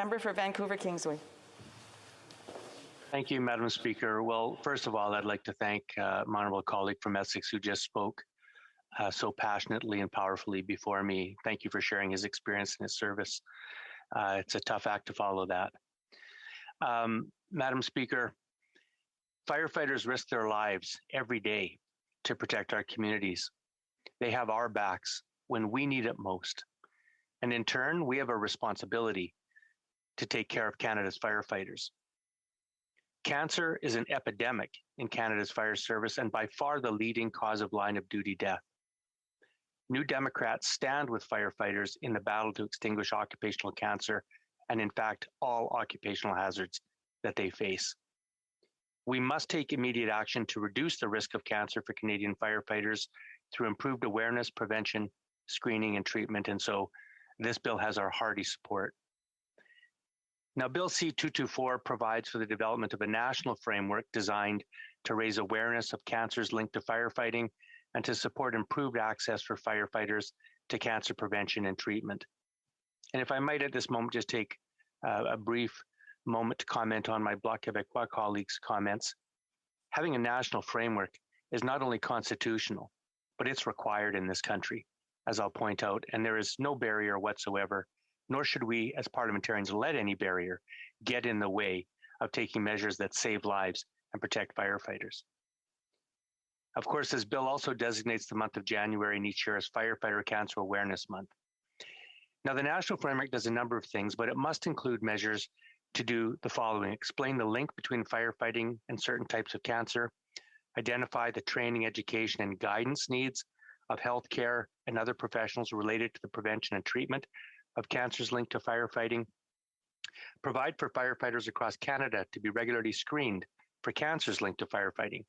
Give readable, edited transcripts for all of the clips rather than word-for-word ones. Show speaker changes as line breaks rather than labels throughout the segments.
member for Vancouver Kingsway.
Thank you, Madam Speaker. Well, first of all, I'd like to thank my honourable colleague from Essex who just spoke so passionately and powerfully before me. Thank you for sharing his experience and his service. It's a tough act to follow that. Madam Speaker, firefighters risk their lives every day to protect our communities. They have our backs when we need it most. And in turn, we have a responsibility to take care of Canada's firefighters. Cancer is an epidemic in Canada's fire service and by far the leading cause of line of duty death. New Democrats stand with firefighters in the battle to extinguish occupational cancer and, in fact, all occupational hazards that they face. We must take immediate action to reduce the risk of cancer for Canadian firefighters through improved awareness, prevention, screening, and treatment. And so this bill has our hearty support. Now, Bill C-224 provides for the development of a national framework designed to raise awareness of cancers linked to firefighting and to support improved access for firefighters to cancer prevention and treatment. And if I might at this moment just take a brief moment to comment on my Bloc Québécois colleagues' comments. Having a national framework is not only constitutional, but it's required in this country, as I'll point out, and there is no barrier whatsoever, nor should we as parliamentarians let any barrier get in the way of taking measures that save lives and protect firefighters. Of course, this bill also designates the month of January in each year as Firefighter Cancer Awareness Month. Now, the national framework does a number of things, but it must include measures to do the following: explain the link between firefighting and certain types of cancer, identify the training, education, and guidance needs of healthcare and other professionals related to the prevention and treatment of cancers linked to firefighting, provide for firefighters across Canada to be regularly screened for cancers linked to firefighting,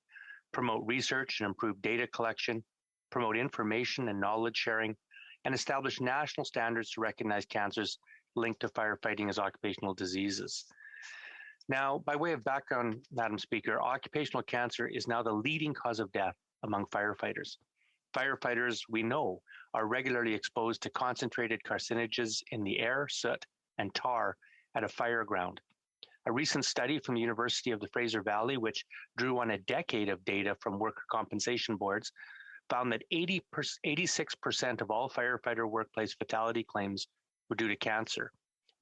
promote research and improve data collection, promote information and knowledge sharing, and establish national standards to recognize cancers linked to firefighting as occupational diseases. Now, by way of background, Madam Speaker, occupational cancer is now the leading cause of death among firefighters. Firefighters, we know, are regularly exposed to concentrated carcinogens in the air, soot, and tar at a fire ground. A recent study from the University of the Fraser Valley, which drew on a decade of data from worker compensation boards, found that 86% of all firefighter workplace fatality claims were due to cancer,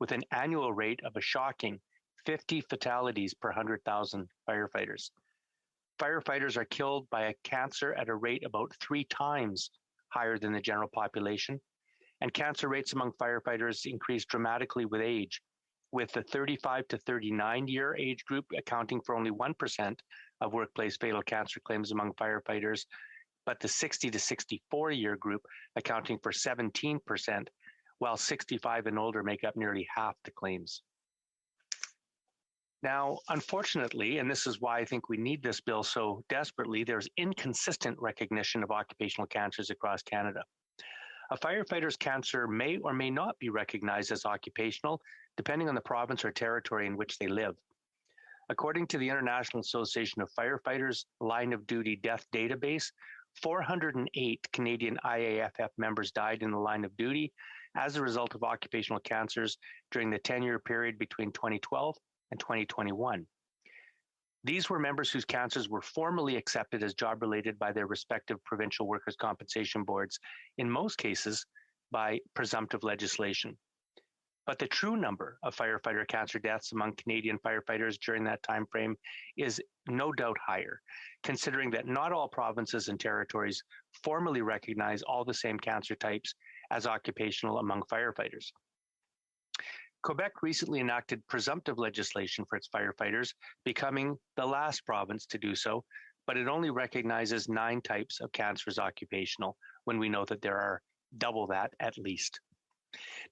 with an annual rate of a shocking 50 fatalities per 100,000 firefighters. Firefighters are killed by a cancer at a rate about 3 times higher than the general population, and cancer rates among firefighters increase dramatically with age, with the 35 to 39-year age group accounting for only 1% of workplace fatal cancer claims among firefighters, but the 60 to 64-year group accounting for 17%, while 65 and older make up nearly half the claims. Now, unfortunately, and this is why I think we need this bill so desperately, there's inconsistent recognition of occupational cancers across Canada. A firefighter's cancer may or may not be recognized as occupational, depending on the province or territory in which they live. According to the International Association of Firefighters Line of Duty Death Database, 408 Canadian IAFF members died in the line of duty as a result of occupational cancers during the 10-year period between 2012 and 2021. These were members whose cancers were formally accepted as job-related by their respective provincial workers' compensation boards, in most cases by presumptive legislation. But the true number of firefighter cancer deaths among Canadian firefighters during that time frame is no doubt higher, considering that not all provinces and territories formally recognize all the same cancer types as occupational among firefighters. Quebec recently enacted presumptive legislation for its firefighters, becoming the last province to do so, but it only recognizes 9 types of cancer as occupational, when we know that there are double that at least.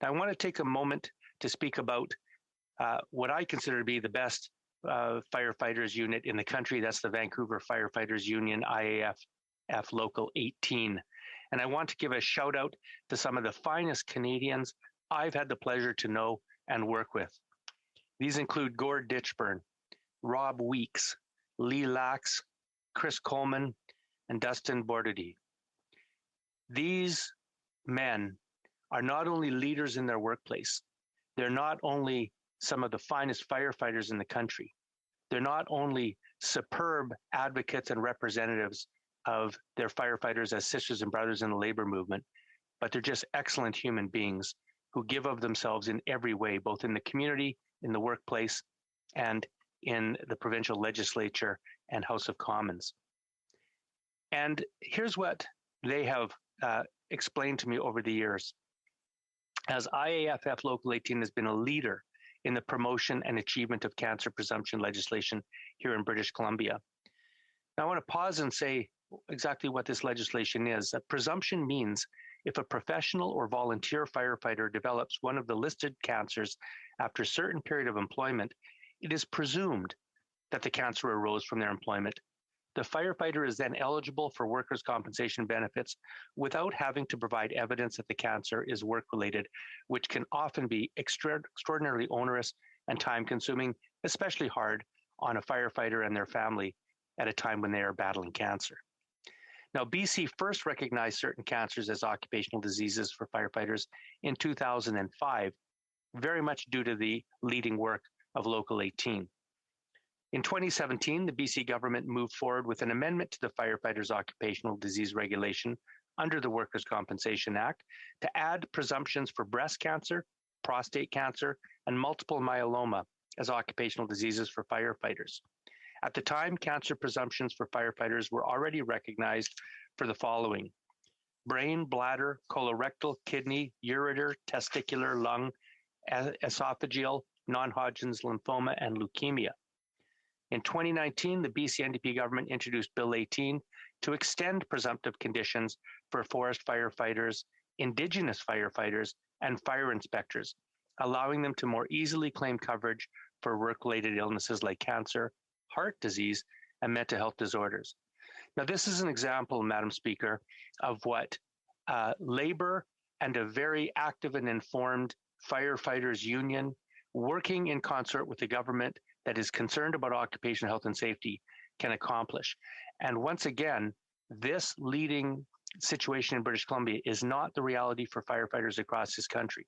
Now, I want to take a moment to speak about what I consider to be the best firefighters unit in the country. That's the Vancouver Firefighters Union, IAFF Local 18. And I want to give a shout out to some of the finest Canadians I've had the pleasure to know and work with. These include Gord Ditchburn, Rob Weeks, Lee Lax, Chris Coleman, and Dustin Bordetti. These men are not only leaders in their workplace, they're not only some of the finest firefighters in the country. They're not only superb advocates and representatives of their firefighters as sisters and brothers in the labor movement, but they're just excellent human beings who give of themselves in every way, both in the community, in the workplace, and in the provincial legislature and House of Commons. And here's what they have explained to me over the years. As IAFF Local 18 has been a leader in the promotion and achievement of cancer presumption legislation here in British Columbia. Now, I want to pause and say exactly what this legislation is. A presumption means if a professional or volunteer firefighter develops one of the listed cancers after a certain period of employment, it is presumed that the cancer arose from their employment. The firefighter is then eligible for workers' compensation benefits without having to provide evidence that the cancer is work-related, which can often be extraordinarily onerous and time-consuming, especially hard on a firefighter and their family at a time when they are battling cancer. Now, BC first recognized certain cancers as occupational diseases for firefighters in 2005, very much due to the leading work of Local 18. In 2017, the BC government moved forward with an amendment to the Firefighters Occupational Disease Regulation under the Workers' Compensation Act to add presumptions for breast cancer, prostate cancer, and multiple myeloma as occupational diseases for firefighters. At the time, cancer presumptions for firefighters were already recognized for the following: brain, bladder, colorectal, kidney, ureter, testicular, lung, esophageal, non-Hodgkin's lymphoma, and leukemia. In 2019, the BC NDP government introduced Bill 18 to extend presumptive conditions for forest firefighters, Indigenous firefighters, and fire inspectors, allowing them to more easily claim coverage for work-related illnesses like cancer, heart disease, and mental health disorders. Now, this is an example, Madam Speaker, of what labor and a very active and informed firefighters union working in concert with the government that is concerned about occupational health and safety can accomplish. And once again, this leading situation in British Columbia is not the reality for firefighters across this country.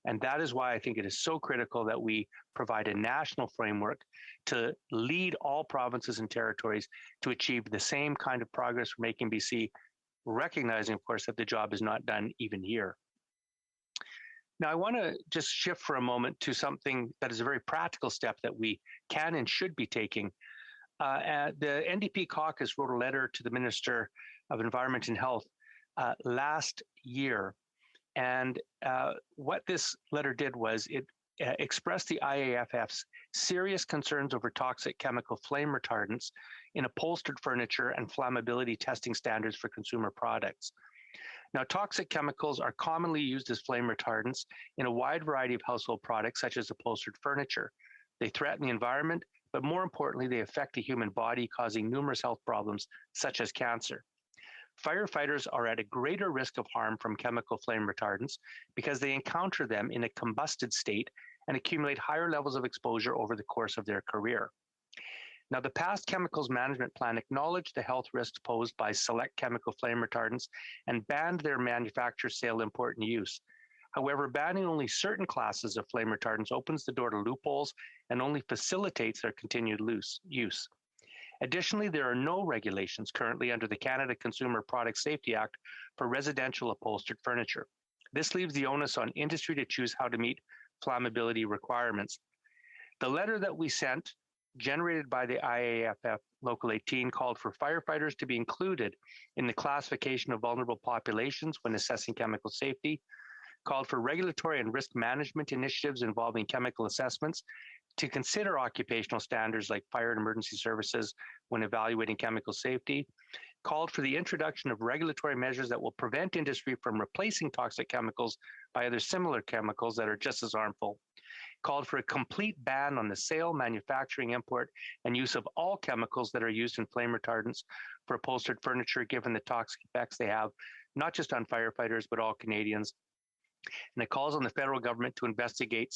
And that is why I think it is so critical that we provide a national framework to lead all provinces and territories to achieve the same kind of progress we're making in BC, recognizing, of course, that the job is not done even here. Now, I want to just shift for a moment to something that is a very practical step that we can and should be taking. The NDP caucus wrote a letter to the Minister of Environment and Health last year. And what this letter did was it expressed the IAFF's serious concerns over toxic chemical flame retardants in upholstered furniture and flammability testing standards for consumer products. Now, toxic chemicals are commonly used as flame retardants in a wide variety of household products, such as upholstered furniture. They threaten the environment, but more importantly, they affect the human body, causing numerous health problems, such as cancer. Firefighters are at a greater risk of harm from chemical flame retardants because they encounter them in a combusted state and accumulate higher levels of exposure over the course of their career. Now, the past chemicals management plan acknowledged the health risks posed by select chemical flame retardants and banned their manufacture, sale, import, and use. However, banning only certain classes of flame retardants opens the door to loopholes and only facilitates their continued use. Additionally, there are no regulations currently under the Canada Consumer Product Safety Act for residential upholstered furniture. This leaves the onus on industry to choose how to meet flammability requirements. The letter that we sent, generated by the IAFF Local 18, called for firefighters to be included in the classification of vulnerable populations when assessing chemical safety, called for regulatory and risk management initiatives involving chemical assessments to consider occupational standards like fire and emergency services when evaluating chemical safety, called for the introduction of regulatory measures that will prevent industry from replacing toxic chemicals by other similar chemicals that are just as harmful, called for a complete ban on the sale, manufacturing, import, and use of all chemicals that are used in flame retardants for upholstered furniture, given the toxic effects they have, not just on firefighters, but all Canadians. And it calls on the federal government to investigate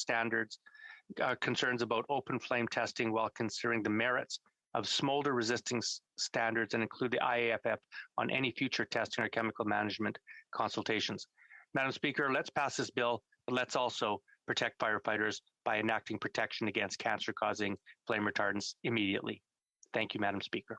concerns about open flame testing while considering the merits of smolder resisting standards and include the IAFF on any future testing or chemical management consultations. Madam Speaker, let's pass this bill, but let's also protect firefighters by enacting protection against cancer-causing flame retardants immediately. Thank you, Madam Speaker.